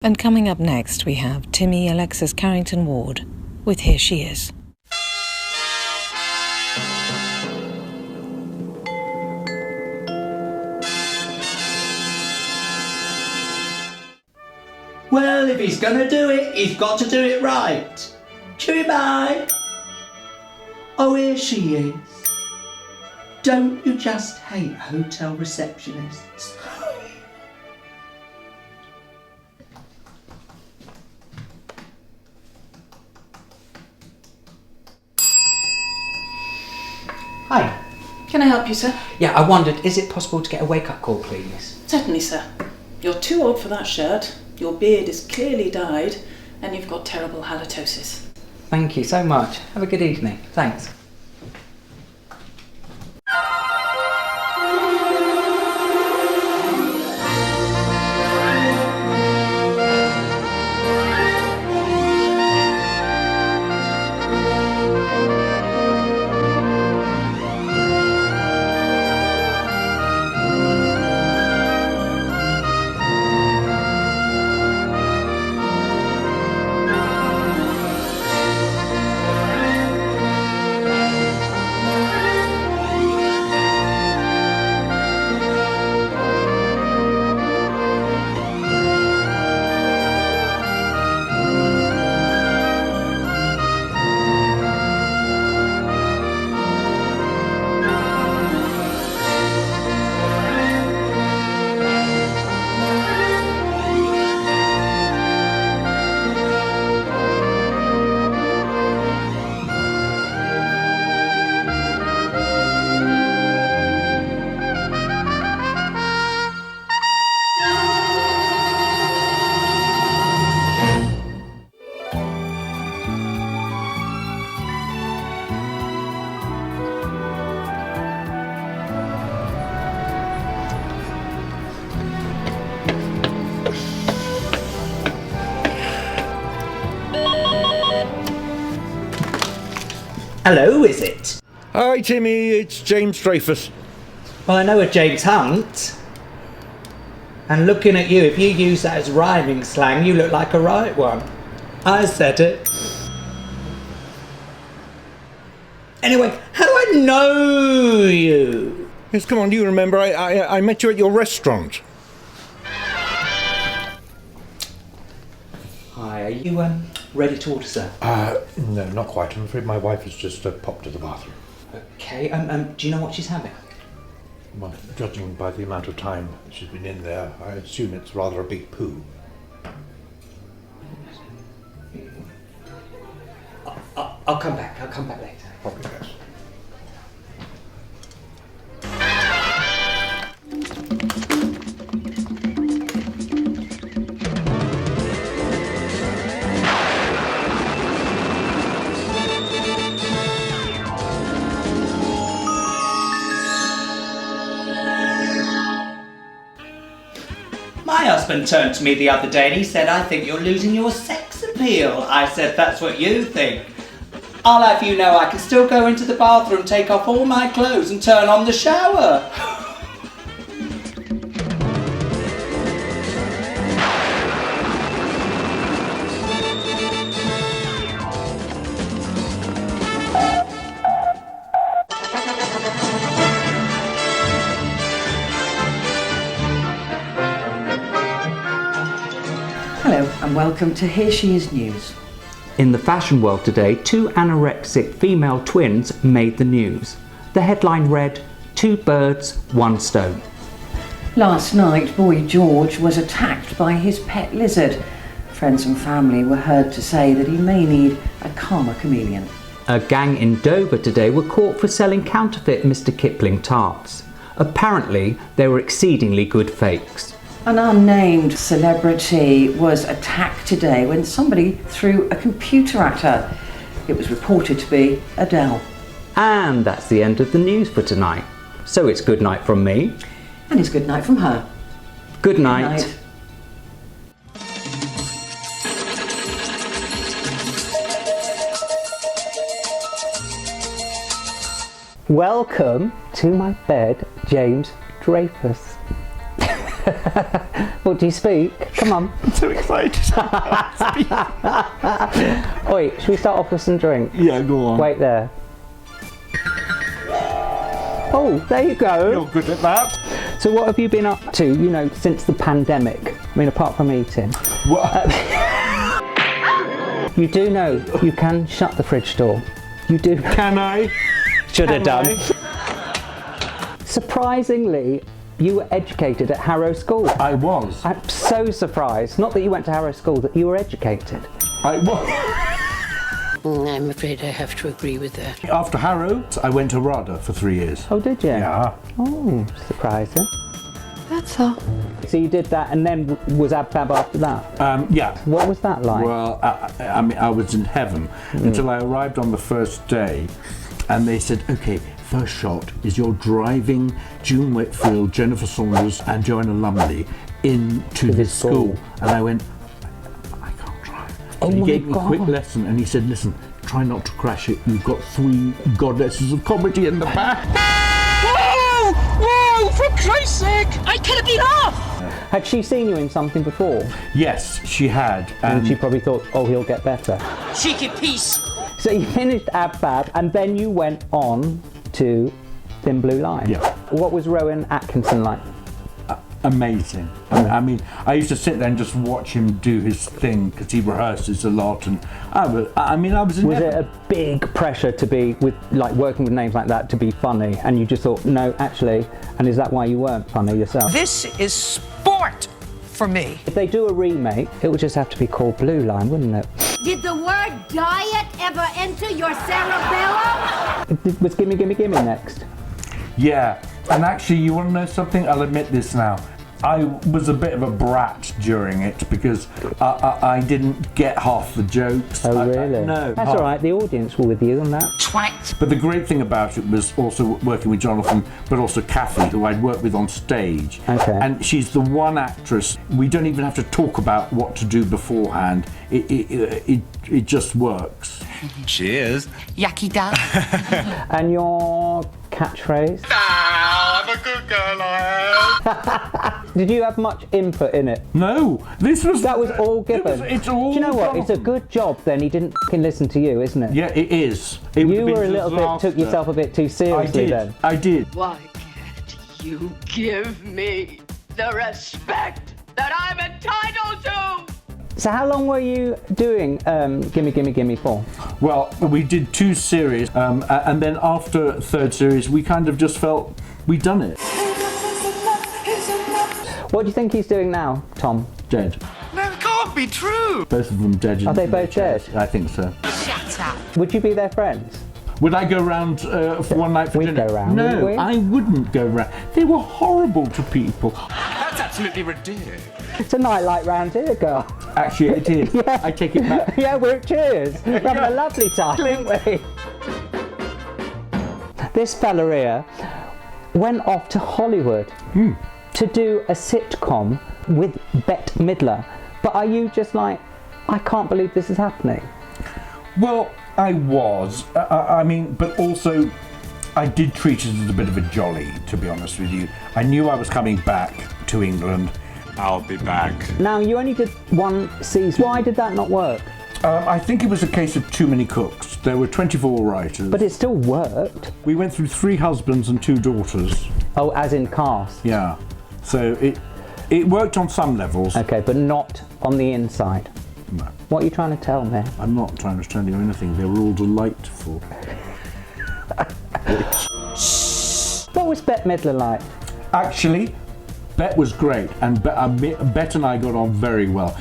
And coming up next, we have TIMMY ALEXIS CARRINGTON WARD with Here She Is. Well, if he's gonna do it, he's got to do it right. Cheery bye. Oh, here she is. Don't you just hate hotel receptionists? Hi. Can I help you, sir? Yeah, I wondered, is it possible to get a wake-up call, please? Certainly, sir. You're too old for that shirt, your beard is clearly dyed, and you've got terrible halitosis. Thank you so much. Have a good evening. Thanks. Hello, is it? Hi Timmy, it's James Dreyfus. Well, I know a James Hunt. And looking at you, if you use that as rhyming slang, you look like a right one. I said it. Anyway, how do I know you? Yes, come on, you remember I met you at your restaurant. Hi, are you ready to order, sir? No, not quite. I'm afraid my wife has just popped to the bathroom. Okay, do you know what she's having? Well, judging by the amount of time she's been in there, I assume it's rather a big poo. I'll come back later. Probably best. My husband turned to me the other day and he said, I think you're losing your sex appeal. I said, that's what you think. I'll have you know I can still go into the bathroom, take off all my clothes and turn on the shower. Hello and welcome to Here She Is News. In the fashion world today, two anorexic female twins made the news. The headline read, 2 birds, 1 stone. Last night, boy George was attacked by his pet lizard. Friends and family were heard to say that he may need a calmer chameleon. A gang in Dover today were caught for selling counterfeit Mr. Kipling tarts. Apparently, they were exceedingly good fakes. An unnamed celebrity was attacked today when somebody threw a computer at her. It was reported to be Adele. And that's the end of the news for tonight. So it's good night from me. And it's good night from her. Good night. Good night. Welcome to my bed, James Dreyfus. What, do you speak? Come on. I'm so excited. Oi, should we start off with some drink? Yeah, go on. Wait there. Oh, there you go. You're good at that. So what have you been up to, you know, since the pandemic? I mean, apart from eating. What? You do know you can shut the fridge door. You do. Can I? Should have done. I? Surprisingly, you were educated at Harrow School. I was. I'm so surprised. Not that you went to Harrow School, that you were educated. I was. I'm afraid I have to agree with that. After Harrow, I went to RADA for 3 years. Oh, did you? Yeah. Oh, surprising. That's all. So you did that, and then was ABBA after that? Yeah. What was that like? Well, I mean, I was in heaven until I arrived on the first day, and they said, okay, first shot is you're driving June Whitfield, Jennifer Saunders, and Joanna Lumley into this school. And I went, I can't drive. Oh, and he my gave me a quick God. lesson, and he said, listen, try not to crash it. You've got 3 goddesses of comedy in the back. Whoa! Whoa! For Christ's sake! I could have been off! Had she seen you in something before? Yes, she had. And she probably thought, oh, he'll get better. Cheeky piece! So you finished ABBA, and then you went on to Thin Blue Line. Yeah. What was Rowan Atkinson like? Amazing. I mean, I used to sit there and just watch him do his thing because he rehearses a lot, and I was in Was heaven. it a big pressure to be with, like, working with names like that to be funny, and you just thought, no, actually, and is that why you weren't funny yourself? This is sport for me. If they do a remake, it would just have to be called Blue Line, wouldn't it? Did the word diet ever enter your cerebellum? Was Gimme Gimme Gimme next? Yeah, and actually, you want to know something? I'll admit this now. I was a bit of a brat during it because I didn't get half the jokes. Oh, really? No. That's all right, the audience were with you on that. Twat. But the great thing about it was also working with Jonathan, but also Kathy, who I'd worked with on stage. Okay. And she's the one actress, we don't even have to talk about what to do beforehand. It just works. Cheers. Yucky duck. And your catchphrase? I'm a good girl, I Did you have much input in it? No, That was all given. It's all. Do you know what? It's a Jonathan. good job then he didn't f***ing listen to you, isn't it? Yeah, it is. It would You have been were a little bit, took disaster. yourself a bit too seriously then. I did. Why can't you give me the respect that I'm entitled to? So how long were you doing Gimme Gimme Gimme for? Well, we did 2 series, and then after 3rd series, we kind of just felt we'd done it. What do you think he's doing now, Tom? Dead. No, it can't be true. Both of them dead. Are they both dead? I think so. Shut up. Would you be their friends? Would I go round for one night for We'd dinner? go round, No, wouldn't we? I wouldn't go round. They were horrible to people. That's absolutely ridiculous. It's a night like round here, girl. Actually, it is. Yeah. I take it back. Yeah, we're cheers. We're having a lovely time, aren't we? This fella here went off to Hollywood to do a sitcom with Bette Midler. But are you just like, I can't believe this is happening? Well, I was. I mean, but also, I did treat it as a bit of a jolly, to be honest with you. I knew I was coming back to England. I'll be back. Now, you only did 1 season. Why did that not work? I think it was a case of too many cooks. There were 24 writers. But it still worked. We went through 3 husbands and 2 daughters. Oh, as in cast. Yeah. So it worked on some levels. Okay, but not on the inside. No. What are you trying to tell me? I'm not trying to tell you anything. They were all delightful. What was Bette Midler like? Actually, Bet was great, and Bet and I got on very well.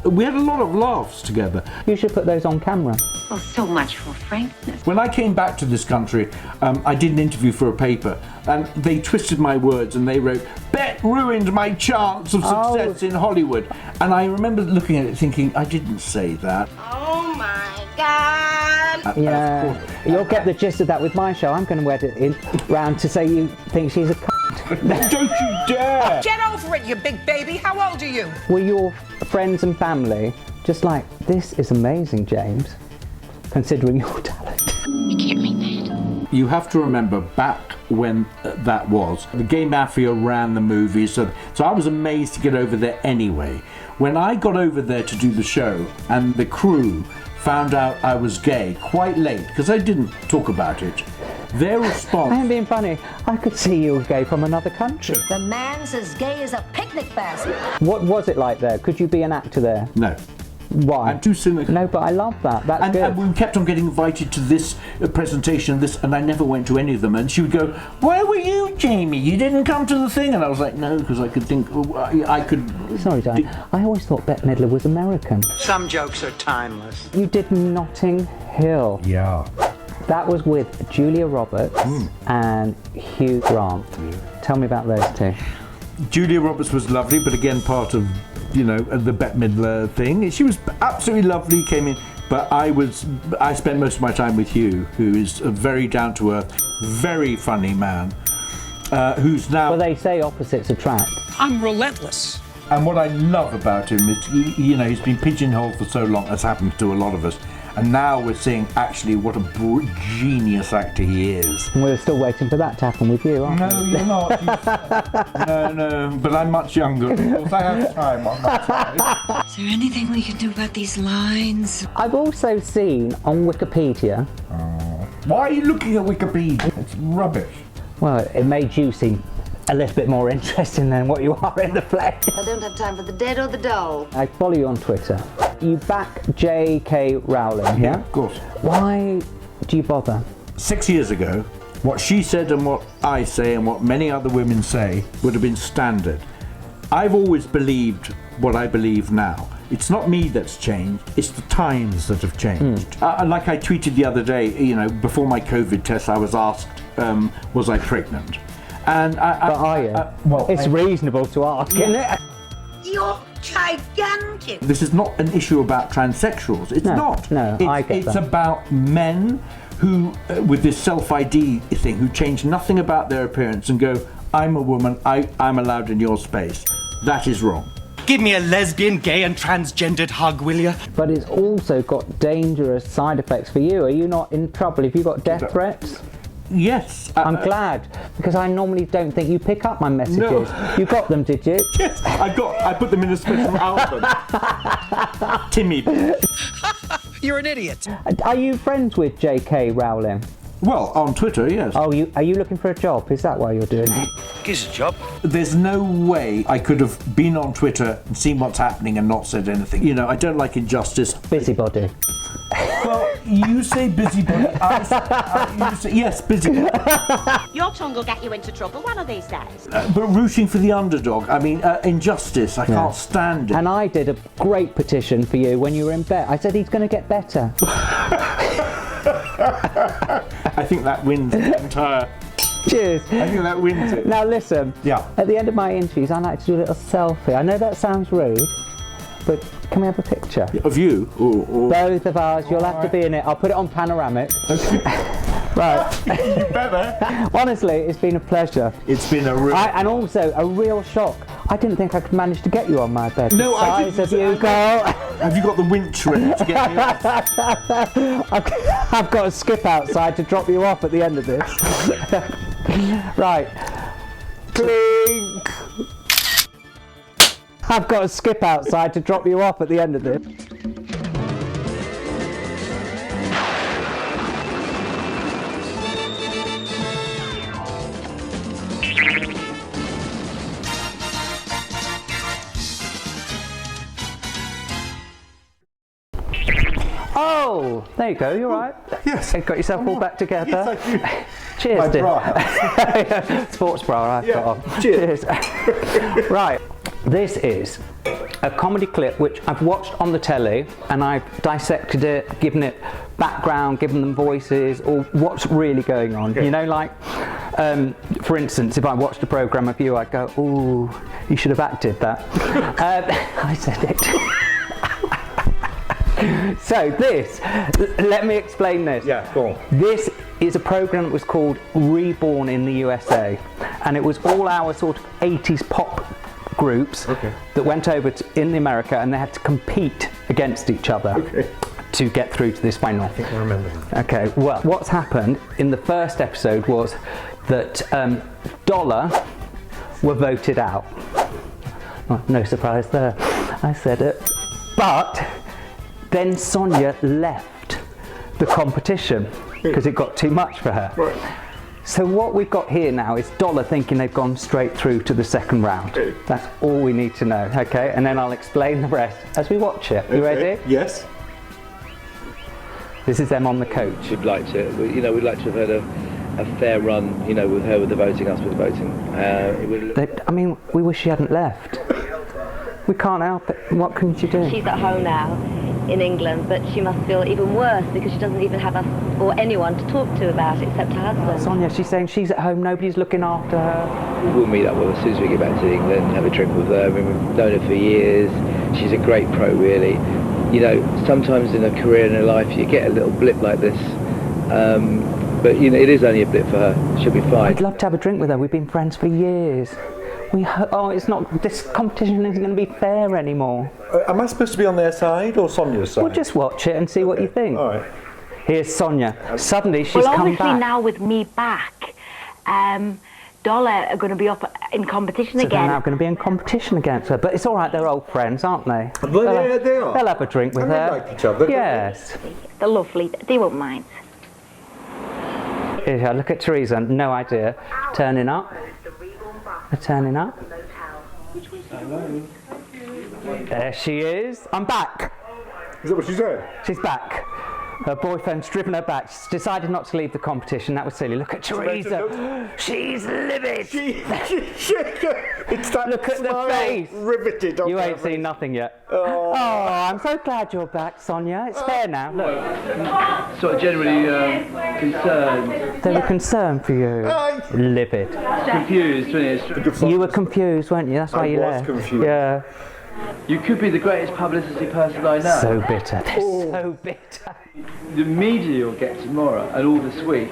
We had a lot of laughs together. You should put those on camera. Well, so much for frankness. When I came back to this country, I did an interview for a paper, and they twisted my words and they wrote, Bet ruined my chance of success in Hollywood. And I remember looking at it thinking, I didn't say that. Oh my God! Yeah, you'll get the gist of that with my show. I'm going to wear it in round to say you think she's a c***. Don't you dare! Get over it, you big baby. How old are you? Were your friends and family just like, this is amazing, James, considering your talent? You can't mean that. You have to remember back when that was, the Gay Mafia ran the movies, so I was amazed to get over there anyway. When I got over there to do the show and the crew found out I was gay quite late, because I didn't talk about it, their response... I am being funny. I could see you were gay from another country. The man's as gay as a picnic basket. What was it like there? Could you be an actor there? No. Why? I'm too cynical. No, but I love that. That's good. And we kept on getting invited to this presentation, and I never went to any of them. And she would go, "Where were you, Jamie? You didn't come to the thing." And I was like, "No," because I could think, I could. Sorry, Diane. I always thought Bette Midler was American. Some jokes are timeless. You did Notting Hill. Yeah. That was with Julia Roberts and Hugh Grant. Yeah. Tell me about those two. Julia Roberts was lovely, but again, part of, you know, the Bette Midler thing. She was absolutely lovely, came in, but I spent most of my time with Hugh, who is a very down-to-earth, very funny man, who's now... Well, they say opposites attract. I'm relentless. And what I love about him is, you know, he's been pigeonholed for so long, as happens to a lot of us, and now we're seeing actually what a genius actor he is. And we're still waiting for that to happen with you, aren't we? No, you're not. No, but I'm much younger. Of course, I have time on that side. Is there anything we can do about these lines? I've also seen on Wikipedia... Why are you looking at Wikipedia? It's rubbish. Well, it made you seem a little bit more interesting than what you are in the flesh. I don't have time for the dead or the dull. I follow you on Twitter. You back J.K. Rowling, yeah? Of course. Why do you bother? 6 years ago, what she said and what I say and what many other women say would have been standard. I've always believed what I believe now. It's not me that's changed, it's the times that have changed. Like I tweeted the other day, you know, before my COVID test, I was asked, was I pregnant? And but are you? Well, it's reasonable to ask, isn't it? You're gigantic. This is not an issue about transsexuals. It's not. No, I get It's that. about men who, with this self-ID thing, who change nothing about their appearance and go, "I'm a woman. I'm allowed in your space." That is wrong. Give me a lesbian, gay and transgendered hug, will you? But it's also got dangerous side effects for you. Are you not in trouble? Have you got death threats? Yes. I'm glad, because I normally don't think you pick up my messages. No. You got them, did you? Yes, I put them in a special album. Timmy. You're an idiot. Are you friends with J.K. Rowling? Well, on Twitter, yes. Oh, are you looking for a job? Is that why you're doing it? Gives a job. There's no way I could have been on Twitter and seen what's happening and not said anything. You know, I don't like injustice. Busybody. Well, you say busybody. You say, yes, busybody. Your tongue will get you into trouble one of these days. But rooting for the underdog. I mean, injustice. I can't stand it. And I did a great petition for you when you were in bed. I said he's going to get better. I think that wins the entire... Cheers. I think that wins it. Now listen. Yeah. At the end of my interviews, I like to do a little selfie. I know that sounds rude, but can we have a picture? Of you? Or... Both of ours. You'll have to be in it. I'll put it on panoramic. Right. You better. Honestly, it's been a pleasure. It's been a real... And also, a real shock. I didn't think I could manage to get you on my bed. No, I didn't. didn't. Of you, girl. Have you got the winch ready to get me off? I've got to skip outside to drop you off at the end of this. Right. Clink. I've got to skip outside to drop you off at the end of this. Oh, there you go, you're right. Yes. You got yourself all back together. Yes, I do. Cheers, My dear. bra. Sports bra I've got on. Cheers. Right, this is a comedy clip which I've watched on the telly and I've dissected it, given it background, given them voices, or what's really going on. Okay. You know, like, for instance, if I watched a programme of you, I'd go, ooh, you should have acted that. I said it. So this, let me explain this. Yeah, go on. This is a program that was called Reborn in the USA, and it was all our sort of 80s pop groups that went over in America, and they had to compete against each other to get through to this final. I think I remember that. Okay, well, what's happened in the first episode was that Dollar were voted out. Oh, no surprise there, I said it. But then Sonia left the competition because it got too much for her. Right. So what we've got here now is Dollar thinking they've gone straight through to the second round. Okay. That's all we need to know, okay? And then I'll explain the rest as we watch it. You ready? Yes. This is them on the coach. We'd like to, we'd like to have had a fair run, with her with the voting, us with the voting. I mean, we wish she hadn't left. We can't help it. What can you do? She's at home now in England, but she must feel even worse because she doesn't even have us or anyone to talk to about it except her husband. Sonia, she's saying she's at home, nobody's looking after her. We'll meet up with her as soon as we get back to England, have a drink with her. I mean, we've known her for years. She's a great pro, really. Sometimes in a career and a life you get a little blip like this, but it is only a blip for her. She'll be fine. I'd love to have a drink with her. We've been friends for years. It's not. This competition isn't going to be fair anymore. Am I supposed to be on their side or Sonia's side? We'll just watch it and see what you think. All right. Here's Sonia. Suddenly she's well, come obviously back. now with me back, Dollar are going to be up in competition So again. they're now going to be in competition against her. But it's all right. They're old friends, aren't they? Well, yeah, they are. They'll have a drink with And her. they like each other. Yes. They're lovely. They won't mind. Here, look at Teresa. No idea. Turning up. They're turning up. There she is. I'm back. Is that what she said? She's back. Her boyfriend's driven her back. She's decided not to leave the competition. That was silly. Look at Teresa. She's livid. It's that Look at the face. Riveted on You her ain't face. seen nothing yet. Oh. I'm so glad you're back, Sonia. It's fair now. Look. Sort of generally concerned. They were concerned for you. Livid. Confused, wasn't You were confused, weren't you? That's why you left. Confused. Yeah. You could be the greatest publicity person I know. So bitter. They're so bitter. The media you'll get tomorrow and all this week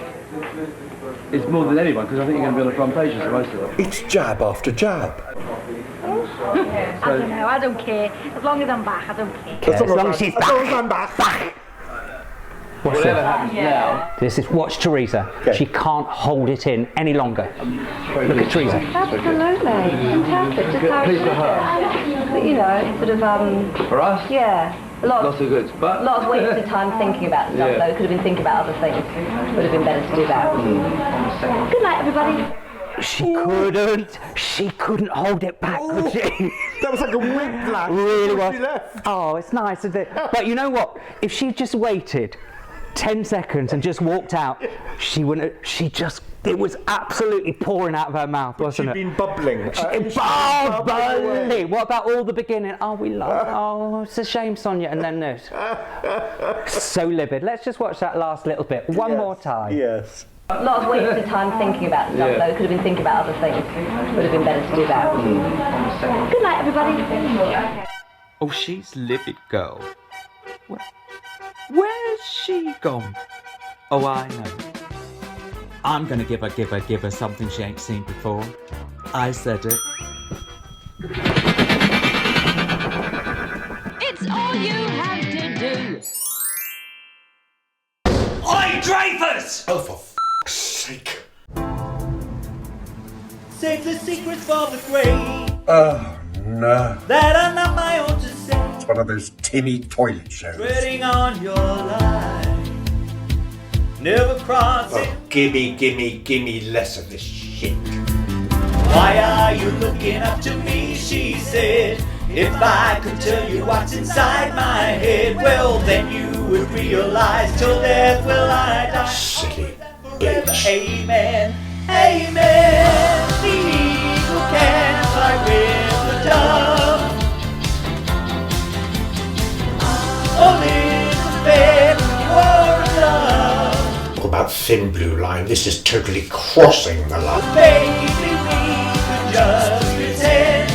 is more than anyone, because I think you're going to be on the front pages for most of them. It's jab after jab. I don't know. I don't care. As long as I'm back, I don't care. As long as she's back. As long as I'm back. Whatever happens now. This is watch Teresa. Okay. She can't hold it in any longer. Look at Teresa. Absolutely. Fantastic. Just how Pleased for her. sort of For us? yeah. Lots of goods, but Lots of wasted time thinking about stuff, though. Could have been thinking about other things. Would have been better to do that. Good night, everybody. She couldn't hold it back, could she? That was like a whiplash. Really was. She left. Oh, it's nice, isn't it? But you know what? If she just waited 10 seconds and just walked out, she wouldn't. It was absolutely pouring out of her mouth, wasn't it? She'd been bubbling. Bubbling. What about all the beginning? Oh, we love. Oh, it's a shame, Sonia. And then this. So livid. Let's just watch that last little bit one more time. Yes. Lots of wasted time thinking about stuff, though. Could have been thinking about other things. Would have been better to do that. Good night, everybody. Oh, she's livid, girl. Where's she gone? Oh, I know. I'm gonna give her something she ain't seen before. I said it. It's all you have to do. Oi, Dreyfus! Oh, for f***'s sake. Save the secrets for the grave Oh, no. that are not my own to say. It's one of those Timmy toilet shows. Treading on your line, never crossing. Oh, gimme less of this shit. Why are you looking up to me? She said. If I could tell you what's inside my head, well then you would realize till death will I die. Silly Forever. bitch. Amen. Amen. The eagle can fly with the dove. Oh, little baby, war of love. Talk about thin blue line. This is totally crossing the line. Baby, we could just pretend.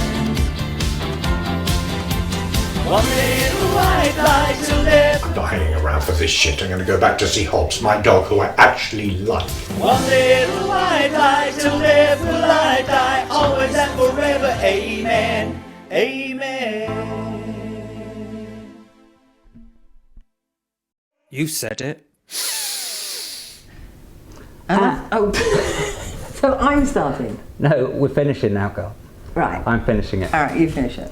One little white lie till death. I'm not hanging around for this shit. I'm going to go back to see Hobbs, my dog, who I actually like. One little white lie till death will I die. Always and forever. Amen. Amen. You said it. So I'm starting. No, we're finishing now, girl. Right. I'm finishing it. All right, you finish it.